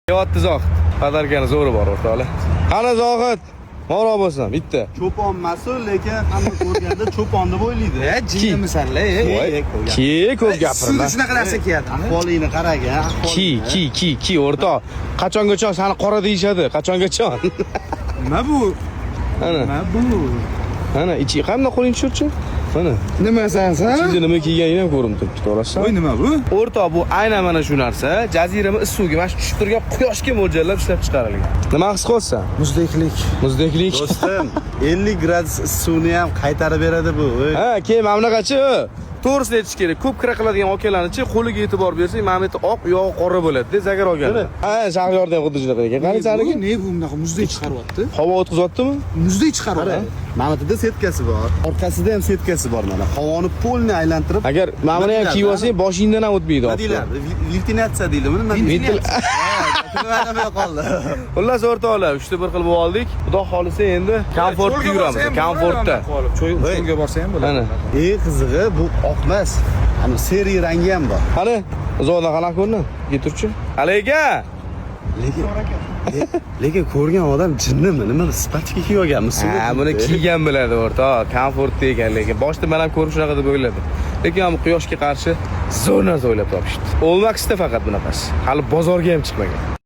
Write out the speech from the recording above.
Yotdi Zohid. Padarkani zo'ri bor o'rtoqlar. Qani Zohid? Moro bo'lsin, bitta. Cho'pon mas'ul, lekin hamma ko'rganda cho'pon deb o'ylaydi. Jinimisan-la, Ki, ko'p gapirma. Shunaqa narsa kiyadi. Ahvolingni qarang, Ki, o'rtoq. Qachongacha seni qora deyishadi? Qachongacha? Nima bu? Ana, ichi qanday qo'ling tushirchi? Mana. Nima san? Sizni nima kiyganingni ham ko'rib turibdi, to'g'risi. Voy, nima bu? O'rtoq, bu aynan mana shu narsa jazirama issiqga, mana shu tushib turgan quyoshga mo'ljallab ishlab chiqarilgan. Nima his qilyapsan? Muzdeklik. Do'stim, 50 gradus issiqni ham qaytarib beradi bu. Ha, keyin mana bunaqachi. To'g'risini aytish kerak. Ko'p kira qiladigan okalarni-chi, qo'liga e'tibor bersang, mana bu yerda oq, yog'i qora bo'ladi-da, zagar olganda. Ha, Shahriyorda ham xuddi shunaqa ekan. Qani saniki? Ne bu bunaqa muzdek chiqaryapti? Havo o'tkazyaptimi? Muzdek chiqaryapti. Mana bu yerda setkasi bor. Orqasida ham setkasi bor mana. Havoni polni aylantirib. Agar mana buni ham kiyib olsang, boshingdan ham o'tmaydi. Nima deyiladi? Ventilyatsiya deydimi? Nima qoldi? Xullas o'rtoqlar, 3ta bir xil bo'lib oldik. Xudo xolisa endi komfortda yuramiz, komfortda. Cho'lga borsa ham bo'ladi. Ana. Qizig'i bu oq emas. Ana seri rangi ham bor. Qani, zo'rda qanaqa ko'rindi? Keturchi. Alayga. Lekin ko'rgan odam jinnimi? Nima sifatga kiyib olganmisiz? Ha, buni kiygan biladi o'rtoq, komfortda ekan, lekin boshida men ham ko'rib shunaqa deb o'yladim. Lekin ham quyoshga qarshi zo'r narsa o'ylab topishdi. Olmaksda faqat bunaqasi. Hali bozorga ham chiqmagan.